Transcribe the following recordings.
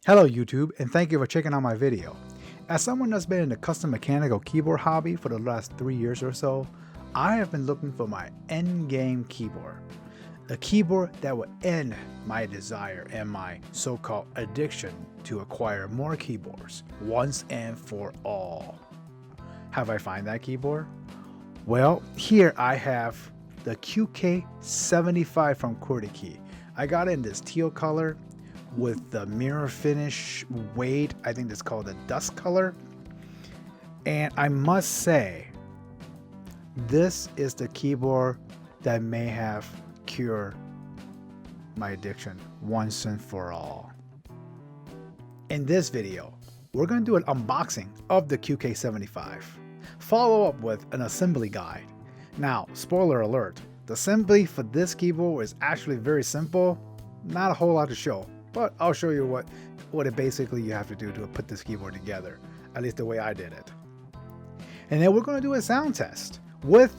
Hello YouTube, and thank you for checking out my video. As someone that's been in the custom mechanical keyboard hobby for the last 3 years or so, I have been looking for my endgame keyboard. A keyboard that will end my desire and my so-called addiction to acquire more keyboards once and for all. Have I found that keyboard? Well, here I have the QK75 from Qwertykey. I got it in this teal color with the mirror finish weight. I think it's called the dust color. And I must say, this is the keyboard that may have cured my addiction once and for all. In this video, we're going to do an unboxing of the QK75, follow up with an assembly guide. Now, spoiler alert, the assembly for this keyboard is actually very simple, not a whole lot to show, but I'll show you what it basically you have to do to put this keyboard together, at least the way I did it. And then we're going to do a sound test with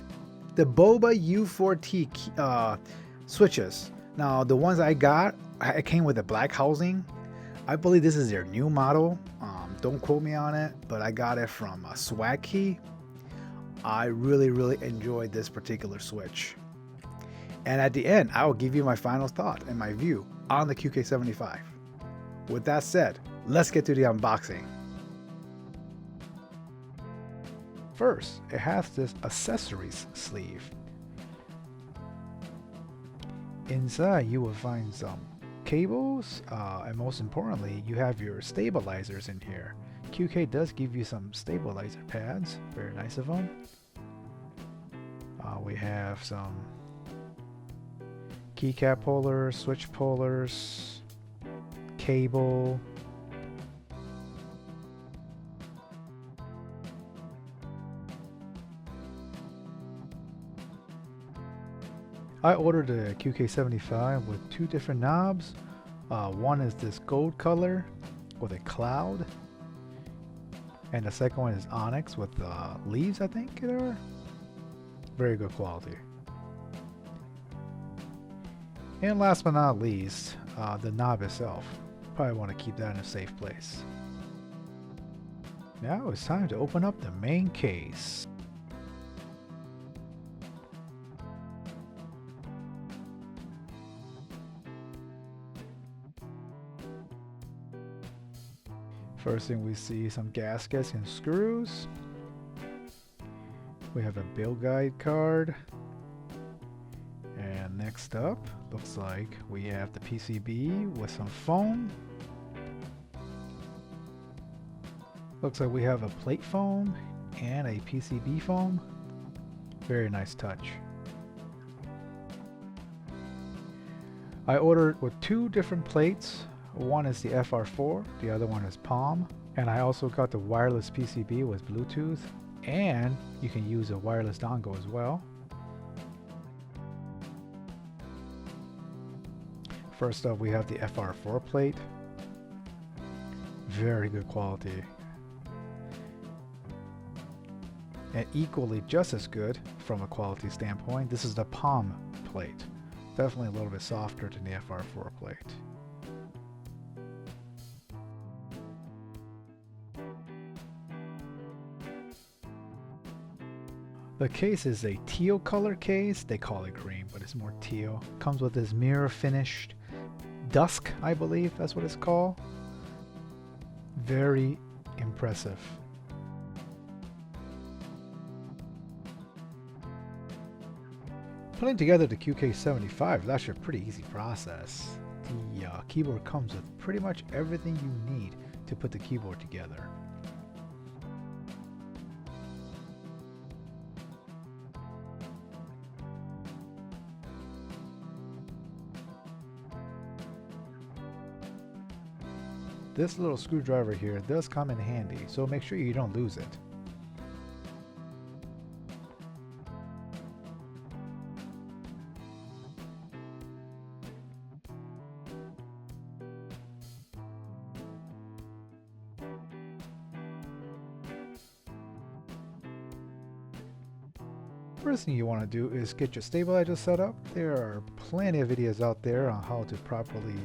the Boba U4T switches. Now, the ones I got, it came with a black housing. I believe this is their new model. Don't quote me on it, but I got it from Qwertykey. I really enjoyed this particular switch. And at the end, I will give you my final thought and my view on the QK75. With that said, let's get to the unboxing. First, it has this accessories sleeve. Inside, you will find some cables, and most importantly, you have your stabilizers in here. QK does give you some stabilizer pads, very nice of them. We have some keycap holders, switch holders, cable. I ordered the QK75 with two different knobs. One is this gold color with a cloud, and the second one is onyx with leaves, I think it are. Very good quality. And last but not least, the knob itself. Probably want to keep that in a safe place. Now it's time to open up the main case. First thing we see, some gaskets and screws. We have a build guide card. And next up, looks like we have the PCB with some foam. Looks like we have a plate foam and a PCB foam. Very nice touch. I ordered with two different plates. One is the FR4, the other one is Palm. And I also got the wireless PCB with Bluetooth, and you can use a wireless dongle as well. First up, we have the FR4 plate. Very good quality. And equally just as good from a quality standpoint, this is the Palm plate. Definitely a little bit softer than the FR4 plate. The case is a teal color case. They call it green, but it's more teal. Comes with this mirror finished dusk, I believe that's what it's called. Very impressive. Putting together the QK75 is actually a pretty easy process. The keyboard comes with pretty much everything you need to put the keyboard together. This little screwdriver here does come in handy, so make sure you don't lose it. First thing you want to do is get your stabilizer set up. There are plenty of videos out there on how to properly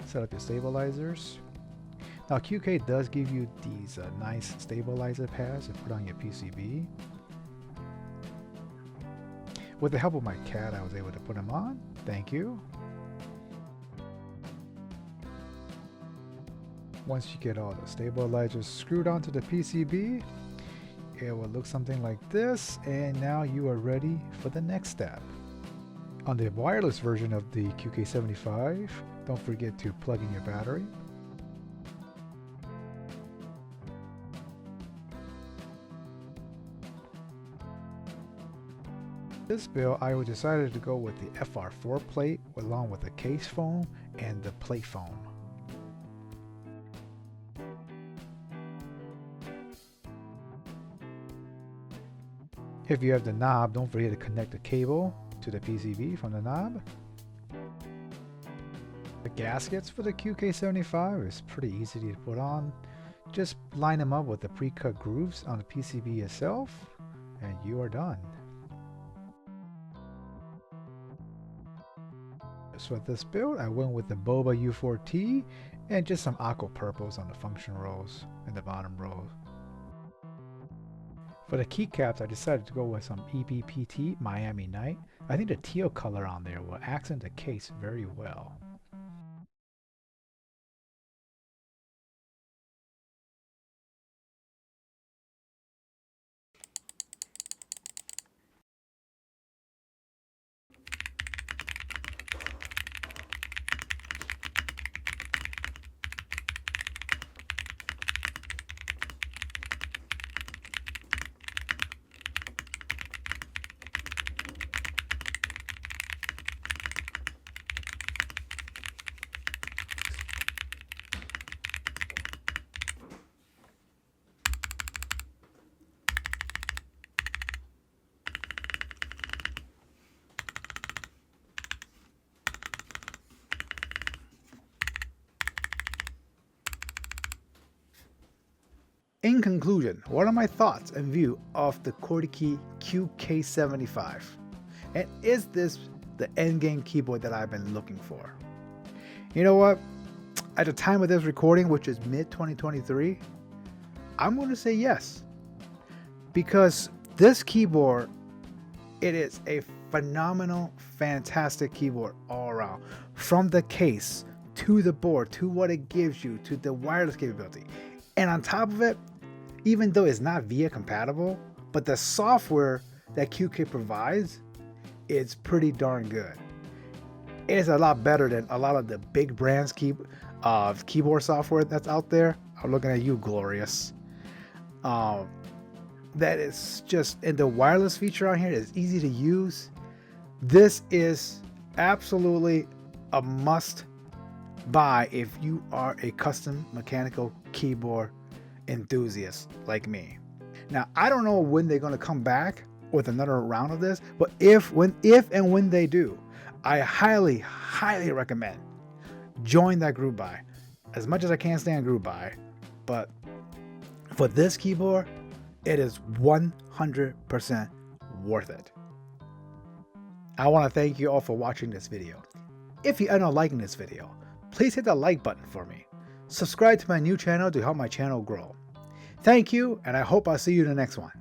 set up your stabilizers. Now QK does give you these nice stabilizer pads to put on your PCB. With the help of my cat, I was able to put them on. Thank you. Once you get all the stabilizers screwed onto the PCB, it will look something like this, and now you are ready for the next step. On the wireless version of the QK75, don't forget to plug in your battery. This build, I decided to go with the FR4 plate along with the case foam and the plate foam. If you have the knob, don't forget to connect the cable to the PCB from the knob. The gaskets for the QK75 is pretty easy to put on. Just line them up with the pre-cut grooves on the PCB itself, and you are done. So with this build, I went with the Boba U4T and just some aqua purples on the function rows and the bottom row. For the keycaps, I decided to go with some EBPT Miami Night. I think the teal color on there will accent the case very well. In conclusion, what are my thoughts and view of the Qwertykey QK75? And is this the endgame keyboard that I've been looking for? You know what? At the time of this recording, which is mid-2023, I'm going to say yes. Because this keyboard, it is a phenomenal, fantastic keyboard all around. From the case, to the board, to what it gives you, to the wireless capability. And on top of it, even though it's not VIA compatible, but the software that QK provides is pretty darn good. It's a lot better than a lot of the big brands keyboard software that's out there. I'm looking at you, Glorious. That is just, and the wireless feature on here is easy to use. This is absolutely a must buy if you are a custom mechanical keyboard enthusiast like me. Now, I don't know when they're going to come back with another round of this, but if and when they do, I highly recommend join that group buy. As much as I can't stand group buy, but for this keyboard, it is 100% worth it. I want to thank you all for watching this video. If you end up liking this video, please hit the like button for me. Subscribe to my new channel to help my channel grow. Thank you, and I hope I'll see you in the next one.